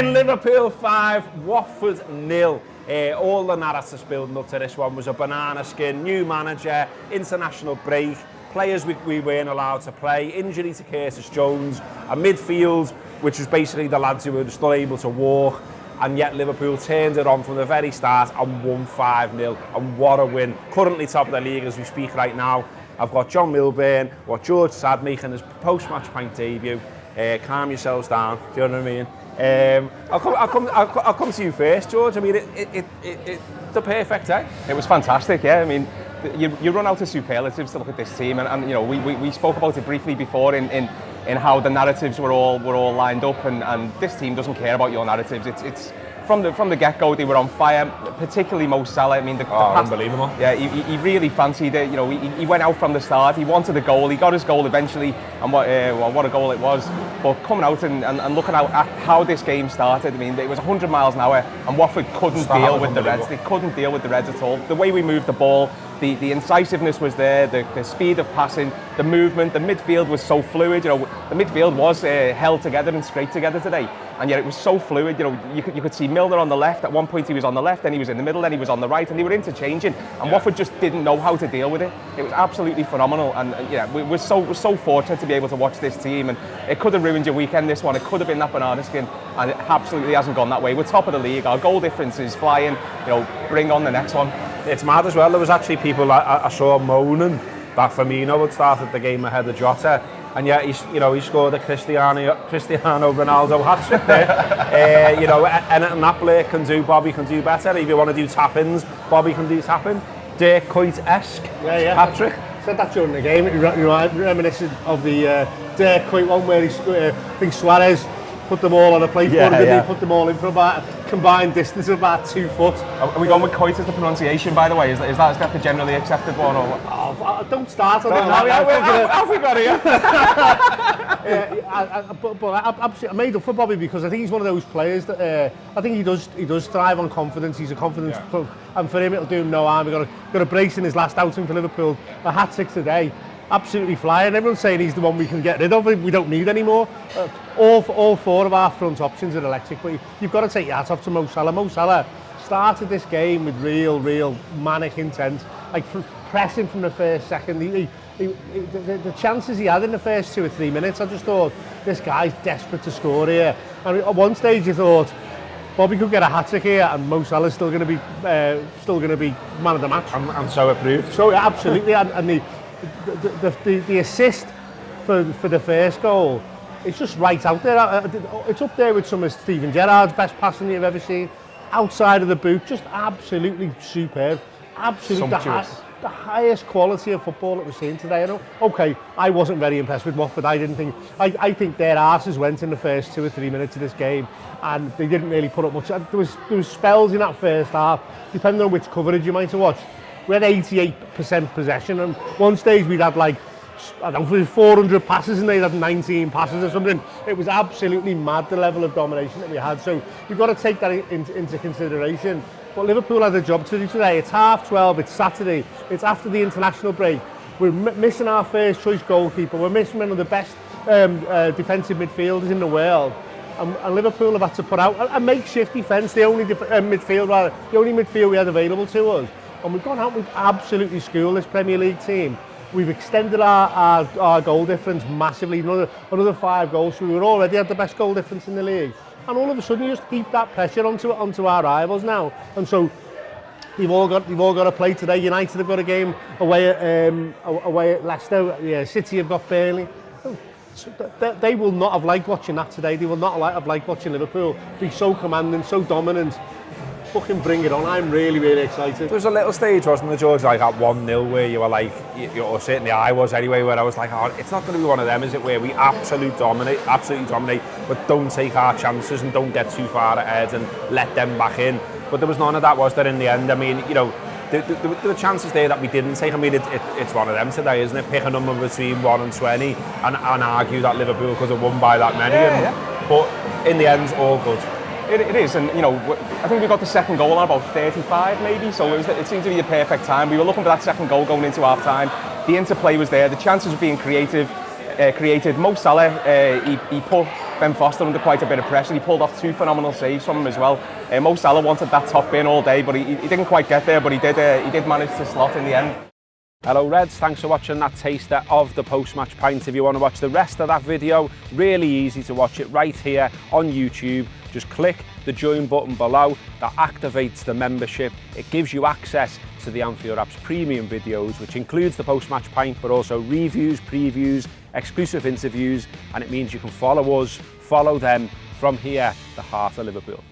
in Liverpool 5, Watford 0. All the narratives building up to this one was a banana skin, new manager, international break, players we weren't allowed to play, injury to Curtis Jones, a midfield which was basically the lads who were still able to walk, and yet Liverpool turned it on from the very start and won 5-0, and what a win. Currently top of the league as we speak right now. I've got John Milburn, or George Sad making his post-match Pint debut. Calm yourselves down, do you know what I mean? I'll come to you first, George. I mean, it's the perfect day. It was fantastic, yeah. I mean, you run out of superlatives to look at this team, and you know, we spoke about it briefly before in how the narratives were all lined up, and this team doesn't care about your narratives. It's from the get-go they were on fire, particularly Mo Salah. I mean, unbelievable. Yeah, he really fancied it. You know, he went out from the start. He wanted a goal. He got his goal eventually, and what a goal it was. But coming out and looking at how this game started, I mean, it was 100 miles an hour, and Watford couldn't deal with the Reds. They couldn't deal with the Reds at all. The way we moved the ball, the incisiveness was there, the speed of passing, the movement, the midfield was so fluid. You know, the midfield was held together and scraped together today, and yet it was so fluid. You know, you could see Milner on the left. At one point he was on the left, then he was in the middle, then he was on the right, and they were interchanging. And Watford just didn't know how to deal with it. It was absolutely phenomenal, and we're so fortunate to be able to watch this team. And it could have ruined your weekend. This one, it could have been that banana skin, and it absolutely hasn't gone that way. We're top of the league. Our goal difference is flying. You know, bring on the next one. It's mad as well. There was actually people I saw moaning that Firmino had started the game ahead of Jota, and yet he scored a Cristiano Ronaldo hat-trick there. Anything that Blair can do, Bobby can do better. If you want to do tap-ins, Bobby can do tap-in. Dirk Kuyt-esque hat-trick. Said that during the game. Reminiscent of the Dirk Kuyt one where I think Suarez put them all on a plate, put them all in for about a combined distance of about 2 foot. Are we going with Kuyt as the pronunciation, by the way? Is that the generally accepted one? Or? Don't start on that. How have we got here? I made up for Bobby because I think he's one of those players that I think he does thrive on confidence. He's a confidence and for him it'll do him no harm. He got a brace in his last outing for Liverpool, a hat-trick today. Absolutely flying. Everyone's saying he's the one we can get rid of. We don't need anymore. All four of our front options are electric, but you've got to take your hat off to Mo Salah. Mo Salah started this game with real manic intent, like pressing from the first second. The chances he had in the first 2 or 3 minutes, I just thought this guy's desperate to score here. And at one stage, you thought Bobby could get a hat-trick here, and Mo Salah's still going to be man of the match. And so it proved. So absolutely, and the assist for the first goal, it's just right out there. It's up there with some of Steven Gerrard's best passing you've ever seen. Outside of the boot, just absolutely superb. Absolutely the highest quality of football that we're seeing today. I know. Okay, I wasn't very impressed with Watford. I think their arses went in the first 2 or 3 minutes of this game, and they didn't really put up much. There was spells in that first half, depending on which coverage you might have watched. We had 88% possession, and one stage we'd had like, I don't know, 400 passes and they had 19 passes or something. It was absolutely mad, the level of domination that we had. So you've got to take that into consideration. But Liverpool had a job to do today. It's 12:30, it's Saturday, it's after the international break. We're missing our first choice goalkeeper. We're missing one of the best defensive midfielders in the world. And Liverpool have had to put out a makeshift defence, the only midfield we had available to us. And we've gone out, we've absolutely schooled this Premier League team. We've extended our goal difference massively, another 5 goals. So we were already at the best goal difference in the league. And all of a sudden you just heap that pressure onto our rivals now. And so they've all got to play today. United have got a game away at Leicester. Yeah, City have got Burnley. They will not have liked watching that today. They will not have liked watching Liverpool be so commanding, so dominant. Fucking bring it on. I'm really excited. There was a little stage, wasn't there, George, like at 1-0 where you were like, or certainly I was anyway, where I was like, oh, it's not going to be one of them, is it, where we absolutely dominate, but don't take our chances and don't get too far ahead and let them back in. But there was none of that, was there, in the end? I mean, the chances there that we didn't take, I mean, it's one of them today, isn't it? Pick a number between 1 and 20 and argue that Liverpool could have won by that many. But in the end, all good. It is, and I think we got the second goal at about 35 maybe, so it seemed to be the perfect time. We were looking for that second goal going into half time. The interplay was there, the chances were being created. Mo Salah, he put Ben Foster under quite a bit of pressure. He pulled off 2 phenomenal saves from him as well. Mo Salah wanted that top bin all day, but he didn't quite get there, but he did manage to slot in the end. Hello Reds, thanks for watching that taster of the post-match pint. If you want to watch the rest of that video, really easy to watch it right here on YouTube. Just click the join button below. That activates the membership. It gives you access to the Anfield Wrap's premium videos, which includes the post-match pint, but also reviews, previews, exclusive interviews, and it means you can follow us, follow them from here, the heart of Liverpool.